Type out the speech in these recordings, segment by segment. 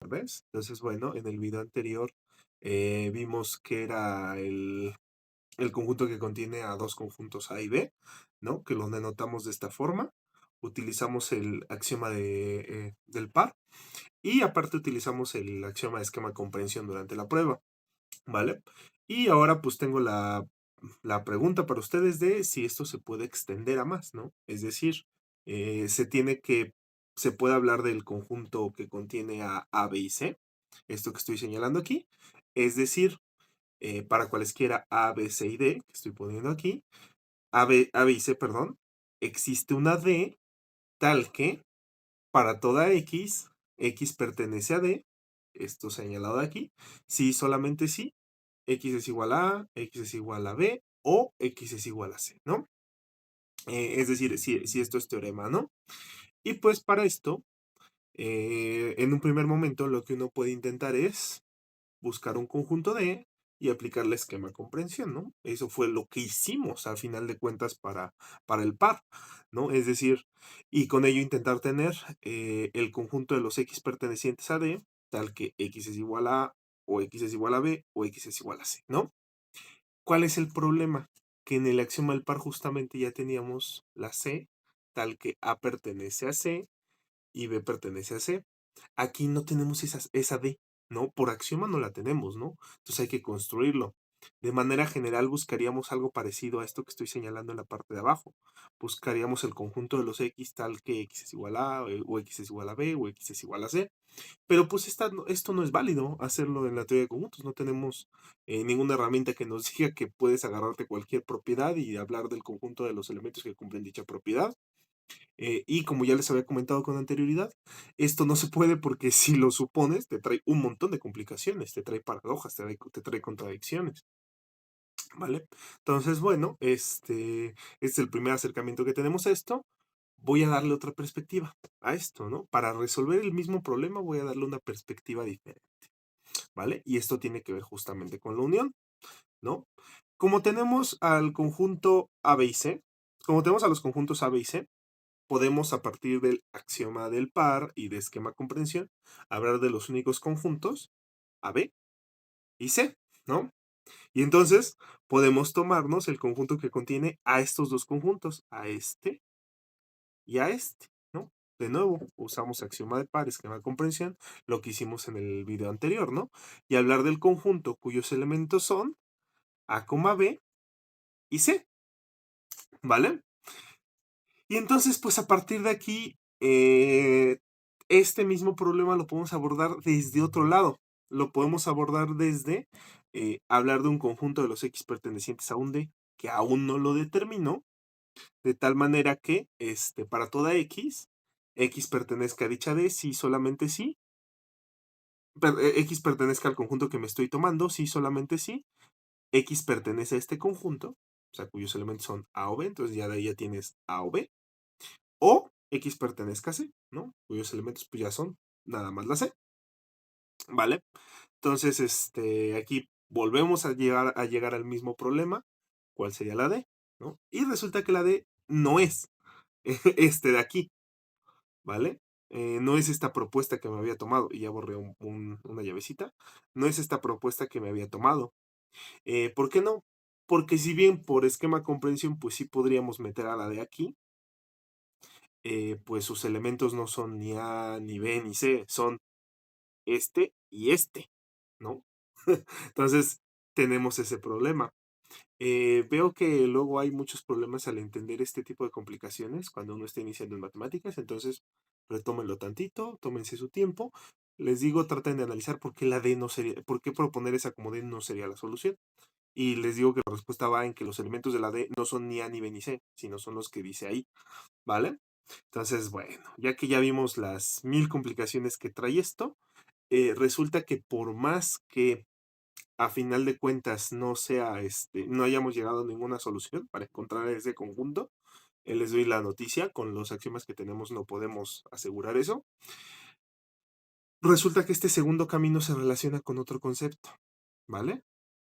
¿ves? Entonces, bueno, en el video anterior vimos que era el conjunto que contiene a dos conjuntos A y B, ¿no? Que los denotamos de esta forma. Utilizamos el axioma del par y aparte utilizamos el axioma de esquema de comprensión durante la prueba, ¿vale? Y ahora pues tengo la pregunta para ustedes de si esto se puede extender a más, ¿no? Es decir, se puede hablar del conjunto que contiene a B y C, esto que estoy señalando aquí, es decir, para cualesquiera A, B, C y D, que estoy poniendo aquí, A, B y C, perdón, existe una D tal que para toda X pertenece a D, esto señalado aquí, si solamente si X es igual a A, X es igual a B o X es igual a C, ¿no? Es decir, si esto es teorema, ¿no? Y pues para esto, en un primer momento, lo que uno puede intentar es buscar un conjunto de y aplicar el esquema de comprensión, ¿no? Eso fue lo que hicimos a final de cuentas para el par, ¿no? Es decir, y con ello intentar tener el conjunto de los X pertenecientes a D, tal que X es igual a A, o X es igual a B, o X es igual a C, ¿no? ¿Cuál es el problema? Que en el axioma del par justamente ya teníamos la C, tal que A pertenece a C y B pertenece a C. Aquí no tenemos esa D, ¿no? Por axioma no la tenemos, ¿no? Entonces hay que construirlo. De manera general buscaríamos algo parecido a esto que estoy señalando en la parte de abajo. Buscaríamos el conjunto de los X tal que X es igual a A, o X es igual a B, o X es igual a C. Pero pues esto no es válido hacerlo en la teoría de conjuntos. No tenemos ninguna herramienta que nos diga que puedes agarrarte cualquier propiedad y hablar del conjunto de los elementos que cumplen dicha propiedad. Y como ya les había comentado con anterioridad, esto no se puede porque si lo supones, te trae un montón de complicaciones, te trae paradojas, te trae contradicciones, ¿vale? Entonces, bueno, este es el primer acercamiento que tenemos a esto. Voy a darle otra perspectiva a esto, ¿no? Para resolver el mismo problema voy a darle una perspectiva diferente, ¿vale? Y esto tiene que ver justamente con la unión, ¿no? Como tenemos al conjunto A, B y C, como tenemos a los conjuntos A, B y C, podemos a partir del axioma del par y de esquema de comprensión hablar de los únicos conjuntos A, B y C, ¿no? Y entonces podemos tomarnos el conjunto que contiene a estos dos conjuntos, a este y a este, ¿no? De nuevo, usamos axioma de par, esquema de comprensión, lo que hicimos en el video anterior, ¿no? Y hablar del conjunto cuyos elementos son A, B y C, ¿vale? Y entonces, pues a partir de aquí, este mismo problema lo podemos abordar desde otro lado. Lo podemos abordar desde hablar de un conjunto de los X pertenecientes a un D que aún no lo determinó, de tal manera que para toda X pertenezca a dicha D, si solamente sí, X pertenezca al conjunto que me estoy tomando, si solamente sí, X pertenece a este conjunto, o sea, cuyos elementos son A o B, entonces ya de ahí ya tienes A o B, o X pertenezca a C, ¿no? Cuyos elementos pues ya son nada más la C, ¿vale? Entonces, aquí volvemos a llegar al mismo problema. ¿Cuál sería la D? ¿No? Y resulta que la D no es este de aquí, ¿vale? No es esta propuesta que me había tomado, y ya borré una llavecita, no es esta propuesta que me había tomado. ¿Por qué no? Porque si bien por esquema de comprensión, pues sí podríamos meter a la de aquí, pues sus elementos no son ni A, ni B, ni C, son este y este, ¿no? Entonces, tenemos ese problema. Veo que luego hay muchos problemas al entender este tipo de complicaciones cuando uno está iniciando en matemáticas, entonces retómenlo tantito, tómense su tiempo. Les digo, traten de analizar por qué la D no sería, por qué proponer esa como D no sería la solución. Y les digo que la respuesta va en que los elementos de la D no son ni A, ni B, ni C, sino son los que dice ahí, ¿vale? Entonces, bueno, ya que ya vimos las mil complicaciones que trae esto, resulta que por más que a final de cuentas no hayamos llegado a ninguna solución para encontrar ese conjunto, les doy la noticia, con los axiomas que tenemos no podemos asegurar eso. Resulta que este segundo camino se relaciona con otro concepto, ¿vale?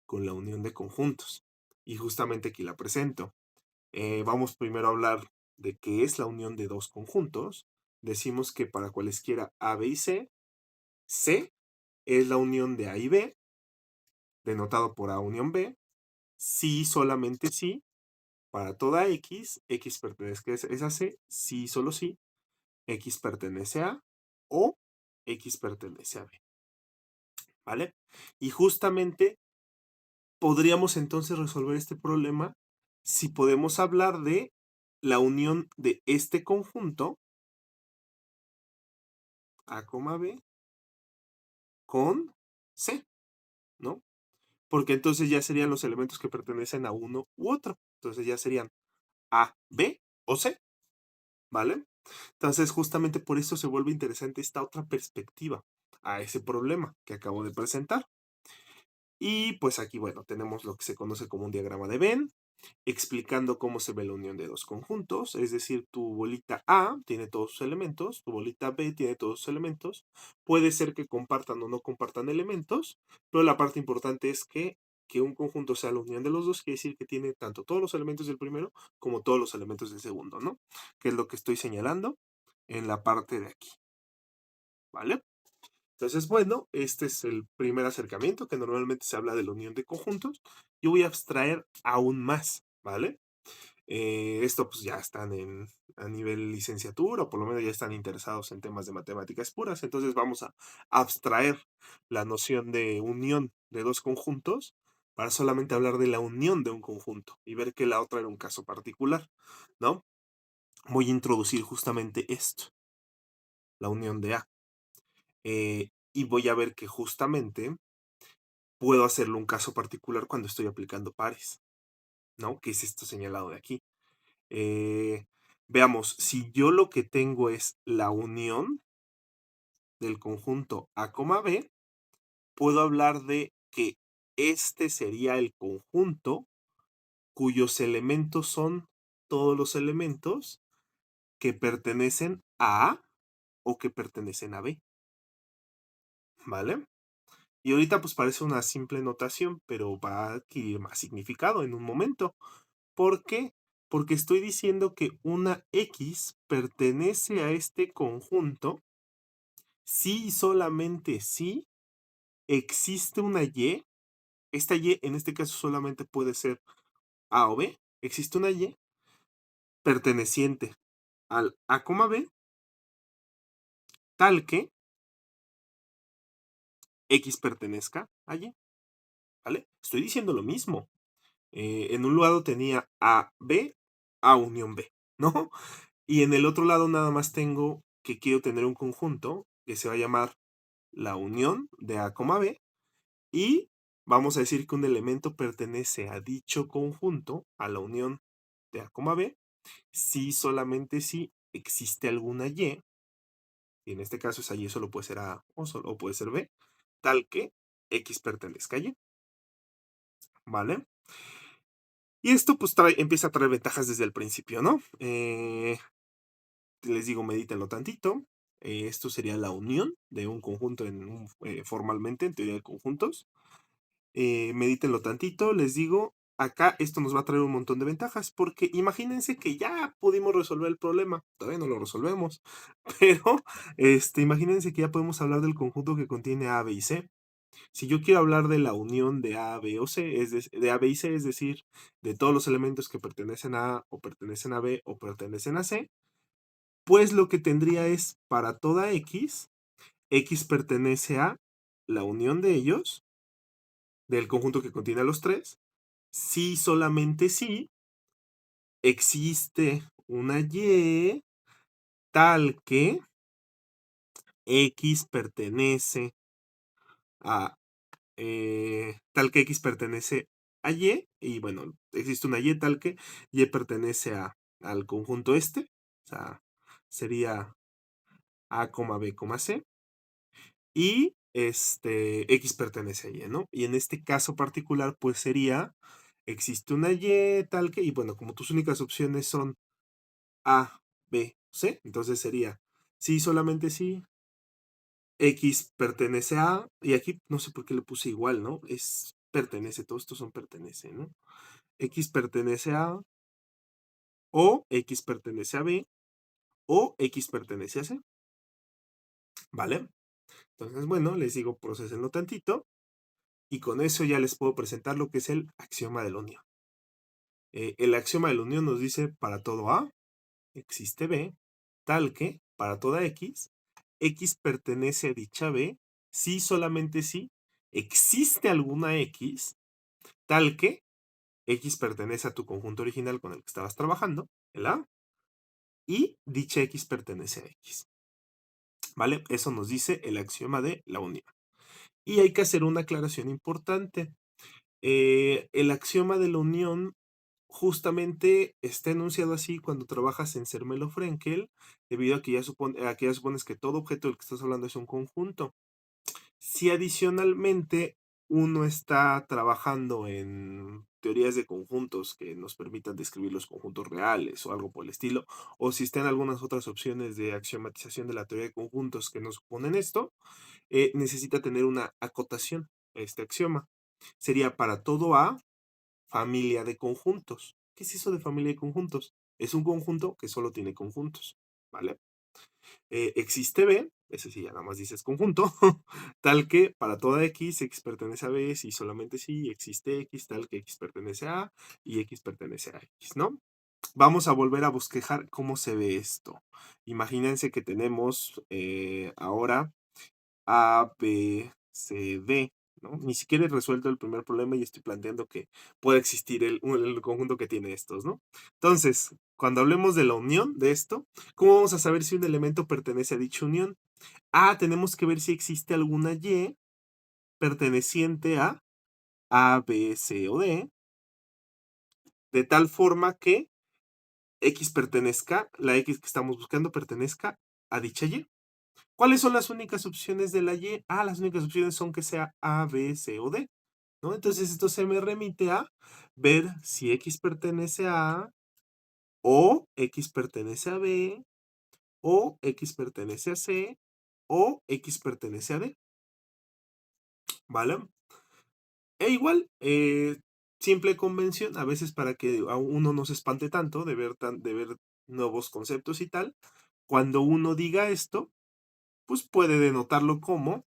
Con la unión de conjuntos. Y justamente aquí la presento. Vamos primero a hablar de qué es la unión de dos conjuntos. Decimos que para cualesquiera A, B y C, C es la unión de A y B, denotado por A unión B. Si solamente si, para toda X pertenece a esa C, si solo si, X pertenece a o X pertenece a B. ¿Vale? Y justamente podríamos entonces resolver este problema si podemos hablar de la unión de este conjunto A, B con C, ¿no? Porque entonces ya serían los elementos que pertenecen a uno u otro. Entonces ya serían A, B o C, ¿vale? Entonces justamente por eso se vuelve interesante esta otra perspectiva a ese problema que acabo de presentar. Y pues aquí, bueno, tenemos lo que se conoce como un diagrama de Venn, explicando cómo se ve la unión de dos conjuntos, es decir, tu bolita A tiene todos sus elementos, tu bolita B tiene todos sus elementos, puede ser que compartan o no compartan elementos, pero la parte importante es que un conjunto sea la unión de los dos, quiere decir que tiene tanto todos los elementos del primero como todos los elementos del segundo, ¿no? Que es lo que estoy señalando en la parte de aquí, ¿vale? Entonces, bueno, este es el primer acercamiento, que normalmente se habla de la unión de conjuntos. Yo voy a abstraer aún más, ¿vale? Esto pues ya están a nivel licenciatura, o por lo menos ya están interesados en temas de matemáticas puras. Entonces vamos a abstraer la noción de unión de dos conjuntos para solamente hablar de la unión de un conjunto y ver que la otra era un caso particular, ¿no? Voy a introducir justamente esto, la unión de A. Y voy a ver que justamente puedo hacerlo un caso particular cuando estoy aplicando pares, ¿no? Que es esto señalado de aquí. Veamos, si yo lo que tengo es la unión del conjunto A, B, puedo hablar de que este sería el conjunto cuyos elementos son todos los elementos que pertenecen a A o que pertenecen a B. ¿Vale? Y ahorita pues parece una simple notación, pero va a adquirir más significado en un momento. ¿Por qué? Porque estoy diciendo que una X pertenece a este conjunto si y solamente si existe una Y. Esta Y en este caso solamente puede ser A o B. Existe una Y perteneciente al A, B, tal que X pertenezca a Y. ¿Vale? Estoy diciendo lo mismo. En un lado tenía A, B, A unión B, ¿no? Y en el otro lado nada más tengo que quiero tener un conjunto que se va a llamar la unión de A, B, y vamos a decir que un elemento pertenece a dicho conjunto, a la unión de A, B, si solamente si existe alguna Y, y en este caso esa Y solo puede ser A o puede ser B, tal que X pertenezca a Y, ¿vale? Y esto pues empieza a traer ventajas desde el principio, ¿no? Les digo, medítenlo tantito. Esto sería la unión de un conjunto formalmente en teoría de conjuntos. Medítenlo tantito, les digo, acá esto nos va a traer un montón de ventajas, porque imagínense que ya pudimos resolver el problema, todavía no lo resolvemos, pero imagínense que ya podemos hablar del conjunto que contiene A, B y C. Si yo quiero hablar de la unión de A, B o C, de A, B y C, es decir, de todos los elementos que pertenecen a A o pertenecen a B o pertenecen a C, pues lo que tendría es para toda X, X pertenece a la unión de ellos, del conjunto que contiene a los tres, si solamente si existe una Y tal que X pertenece a tal que X pertenece a Y bueno, existe una Y tal que Y pertenece al conjunto este, o sea, sería A, B, C, y X pertenece a Y, ¿no? Y en este caso particular, pues sería, existe una Y tal que, y bueno, como tus únicas opciones son A, B, C, entonces sería, sí, solamente sí, X pertenece a, y aquí no sé por qué le puse igual, ¿no? Es pertenece, todos estos son pertenece, ¿no? X pertenece a, o X pertenece a B, o X pertenece a C, ¿vale? Entonces, bueno, les digo, procesenlo tantito y con eso ya les puedo presentar lo que es el axioma de la unión. El axioma de la unión nos dice para todo A existe B, tal que para toda X pertenece a dicha B, si solamente si existe alguna X, tal que X pertenece a tu conjunto original con el que estabas trabajando, el A, y dicha X pertenece a X. ¿Vale? Eso nos dice el axioma de la unión. Y hay que hacer una aclaración importante. El axioma de la unión justamente está enunciado así cuando trabajas en Zermelo-Fraenkel, debido a que ya supones que todo objeto del que estás hablando es un conjunto. Si adicionalmente uno está trabajando en teorías de conjuntos que nos permitan describir los conjuntos reales o algo por el estilo, o si están algunas otras opciones de axiomatización de la teoría de conjuntos que nos suponen esto, necesita tener una acotación, este axioma. Sería para todo A, familia de conjuntos. ¿Qué es eso de familia de conjuntos? Es un conjunto que solo tiene conjuntos, ¿vale? Existe B, ese sí ya nada más dices conjunto, tal que para toda X pertenece a B, si solamente si existe X, tal que X pertenece a A y X pertenece a X, ¿no? Vamos a volver a bosquejar cómo se ve esto. Imagínense que tenemos ahora A, B, C, D, ¿no? Ni siquiera he resuelto el primer problema y estoy planteando que puede existir el conjunto que tiene estos, ¿no? Entonces, cuando hablemos de la unión de esto, ¿cómo vamos a saber si un elemento pertenece a dicha unión? Tenemos que ver si existe alguna Y perteneciente a, B, C o D, de tal forma que X pertenezca, la X que estamos buscando pertenezca a dicha Y. ¿Cuáles son las únicas opciones de la Y? Las únicas opciones son que sea A, B, C o D, ¿no? Entonces esto se me remite a ver si X pertenece a A, o X pertenece a B, o X pertenece a C, o X pertenece a D, ¿vale? E igual, simple convención, a veces para que a uno no se espante tanto de ver nuevos conceptos y tal, cuando uno diga esto, pues puede denotarlo como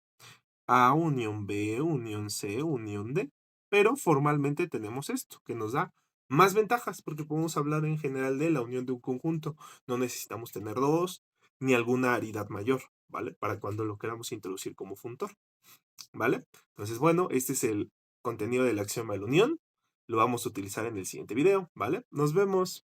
A unión B, unión C, unión D. Pero formalmente tenemos esto, que nos da más ventajas, porque podemos hablar en general de la unión de un conjunto. No necesitamos tener dos, ni alguna aridad mayor, ¿vale? Para cuando lo queramos introducir como funtor, ¿vale? Entonces, bueno, este es el contenido del axioma de la unión. Lo vamos a utilizar en el siguiente video, ¿vale? Nos vemos.